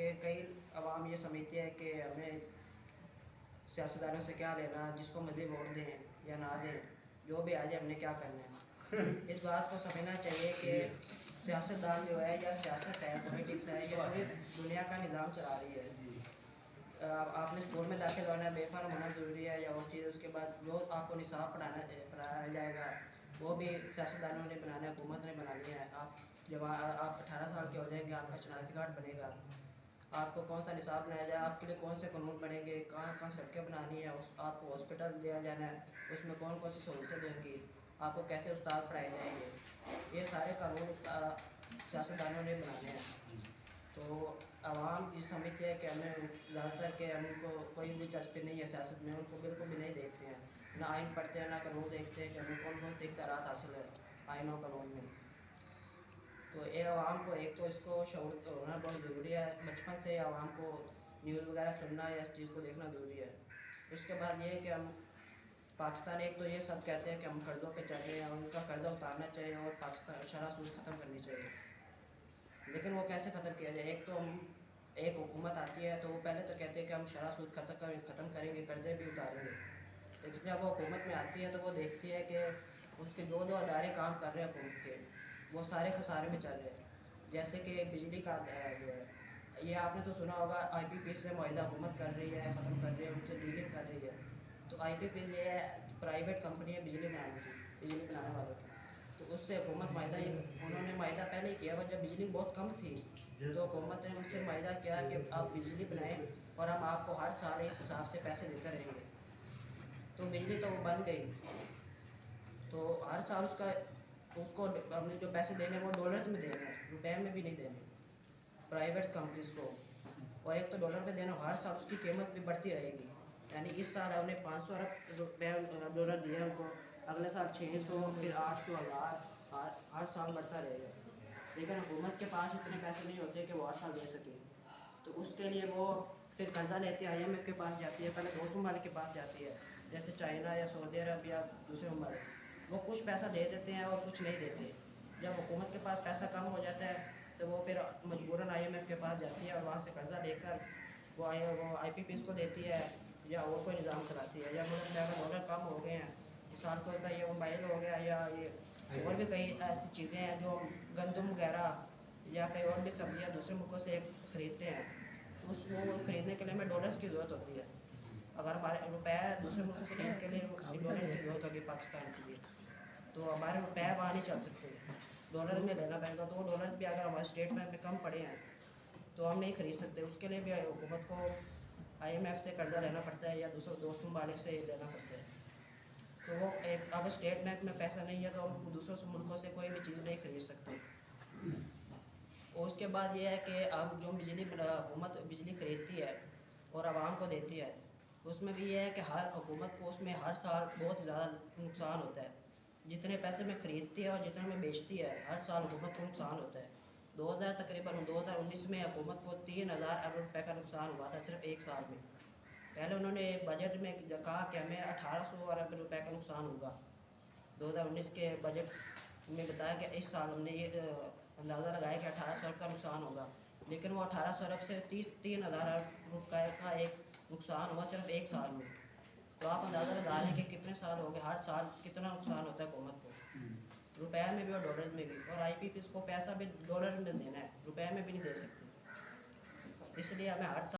کہ کئی عوام یہ سمجھتے ہیں کہ ہمیں سیاستدانوں سے کیا لینا، جس کو مزید ووٹ دیں یا نہ دیں، جو بھی آ جائے ہم نے کیا کرنا ہے۔ اس بات کو سمجھنا چاہیے کہ سیاستدان جو ہے یا سیاست ہے، پولیٹکس ہے، یہ پوری دنیا کا نظام چلا رہی ہے۔ آپ نے اسکول میں داخل ہونا ہے، بے فارم ہونا ضروری ہے یا اور چیز، اس کے بعد جو آپ کو نصاب پڑھایا جائے گا وہ بھی سیاستدانوں نے بنانا ہے، حکومت نے بنانی ہے۔ جب آپ 18 سال کے ہو جائیں گے، آپ کا شناختی کارڈ بنے گا، آپ کو کون سا نصاب بنایا جائے، آپ کے لیے کون سے قانون بنیں گے، کہاں کہاں سڑکیں بنانی ہے، آپ کو ہاسپٹل دیا جانا ہے، اس میں کون کون سی سہولتیں دیں گی، آپ کو کیسے استاد پڑھائے جائیں گے، یہ سارے قانون سیاستدانوں نے بنانے ہیں۔ تو عوام یہ سمجھتے ہیں کہ ہمیں زیادہ تر کہ ہم کو کوئی بھی دلچسپی نہیں ہے سیاست میں، ان کو بالکل بھی نہیں دیکھتے ہیں، نہ آئین پڑھتے ہیں، نہ قانون دیکھتے ہیں کہ ہمیں کون کون سے اختیارات حاصل ہے آئین و قانون میں۔ تو یہ عوام کو ایک تو اس کو شعور ہونا بہت ضروری ہے، بچپن سے عوام کو نیوز وغیرہ سننا یا اس چیز کو دیکھنا ضروری ہے۔ اس کے بعد یہ ہے کہ ہم پاکستان، ایک تو یہ سب کہتے ہیں کہ ہم قرضوں پہ چل رہے ہیں اور ان کا قرضہ اتارنا چاہیے اور پاکستان شرح سود ختم کرنی چاہیے، لیکن وہ کیسے ختم کیا جائے؟ ایک تو ایک حکومت آتی ہے تو وہ پہلے تو کہتے ہیں کہ ہم شرح سود ختم کریں گے، قرضے بھی اتاریں گے، لیکن جب وہ حکومت میں آتی ہے تو وہ دیکھتی ہے کہ اس کے جو ادارے کام کر رہے ہیں حکومت کے، وہ سارے خسارے میں چل رہے ہیں۔ جیسے کہ بجلی کا جو ہے، یہ آپ نے تو سنا ہوگا، آئی پی پی سے معاہدہ حکومت کر رہی ہے، ختم کر رہی ہے، ان سے ڈیلنگ کر رہی ہے۔ تو آئی پی پی یہ ہے پرائیویٹ کمپنی ہے بجلی بنانے والوں کی، تو اس سے حکومت معاہدہ انہوں نے معاہدہ پہلے ہی کیا ہوا، جب بجلی بہت کم تھی تو حکومت نے اس سے معاہدہ کیا کہ آپ بجلی بنائیں اور ہم آپ کو ہر سال اس حساب سے پیسے دیتے رہیں گے۔ تو بجلی تو بن گئی، تو ہر سال اس کو ہم نے جو پیسے دینے وہ ڈالرز میں دینے ہیں، روپے میں بھی نہیں دینے پرائیویٹ کمپنیز کو، اور ایک تو ڈالر میں دینا، ہر سال اس کی قیمت بھی بڑھتی رہے گی، یعنی اس سال ہم نے 500 ارب روپے ڈالر دیے ان کو، اگلے سال 600، پھر 800، 1000، ہر سال بڑھتا رہے گا، لیکن حکومت کے پاس اتنے پیسے نہیں ہوتے کہ وہ ہر سال دے سکے، تو اس کے لیے وہ پھر قرضہ لیتے ہیں، آئی ایم ایف کے پاس جاتی ہے، پہلے دوسرے ممالک کے پاس جاتی ہے، جیسے چائنا یا سعودی عرب یا دوسرے ممالک، وہ کچھ پیسہ دے دیتے ہیں اور کچھ نہیں دیتے۔ جب حکومت کے پاس پیسہ کم ہو جاتا ہے تو وہ پھر مجبوراً آئی ایم ایف کے پاس جاتی ہے اور وہاں سے قرضہ لے کر وہ آئی پی پیز کو دیتی ہے یا وہ کوئی نظام چلاتی ہے، یا ملک میں اگر ڈالر کم ہو گئے ہیں، مثال طور پر یہ موبائل ہو گیا یا یہ اور بھی کئی ایسی چیزیں ہیں جو گندم وغیرہ یا کئی اور بھی سبزیاں دوسرے ملکوں سے خریدتے ہیں، تو اس کو خریدنے کے لیے ہمیں ڈالرز کی ضرورت ہوتی ہے۔ اگر ہمارے روپے دوسرے ملکوں سے خریدنے کے لیے ڈالر کی ضرورت ہوگی پاکستان کے لیے، تو ہمارے روپے وہاں نہیں چل سکتے، ڈالر میں لینا پڑے گا، تو وہ ڈالرز بھی اگر ہمارے اسٹیٹمنٹ میں کم پڑے ہیں تو ہم نہیں خرید سکتے، اس کے لیے بھی حکومت کو آئی ایم ایف سے قرضہ لینا پڑتا ہے یا دوست ممالک سے لینا پڑتا ہے۔ تو وہ اگر اسٹیٹ بینک میں پیسہ نہیں ہے تو ہم دوسرے ملکوں سے کوئی بھی چیز نہیں خرید سکتے۔ اور اس کے بعد یہ ہے کہ اب جو حکومت بجلی خریدتی ہے اور عوام کو دیتی ہے، اس میں بھی یہ ہے کہ ہر حکومت کو اس میں ہر سال بہت زیادہ نقصان ہوتا ہے، جتنے پیسے میں خریدتی ہے اور جتنے میں بیچتی ہے ہر سال حکومت کو نقصان ہوتا ہے۔ تقریباً 2019 میں حکومت کو 3000 ارب روپے کا نقصان ہوا تھا صرف ایک سال میں۔ پہلے انہوں نے بجٹ میں کہا کہ ہمیں 1800 ارب روپے کا نقصان ہوگا، 2019 کے بجٹ میں بتایا کہ اس سال ہم نے یہ اندازہ لگایا کہ 1800 ارب کا نقصان ہوگا، لیکن وہ 1800 ارب سے 3000 ارب روپے کا ایک نقصان ہوا صرف ایک سال میں۔ تو آپ اندازہ لگا لیں کہ کتنے سال ہو گئے، ہر سال کتنا نقصان ہوتا ہے حکومت کو، روپے میں بھی اور ڈالر میں بھی، اور آئی پی پی کو پیسہ بھی ڈالر میں دینا ہے، روپے میں بھی نہیں دے سکتے، اس لیے ہمیں ہر سال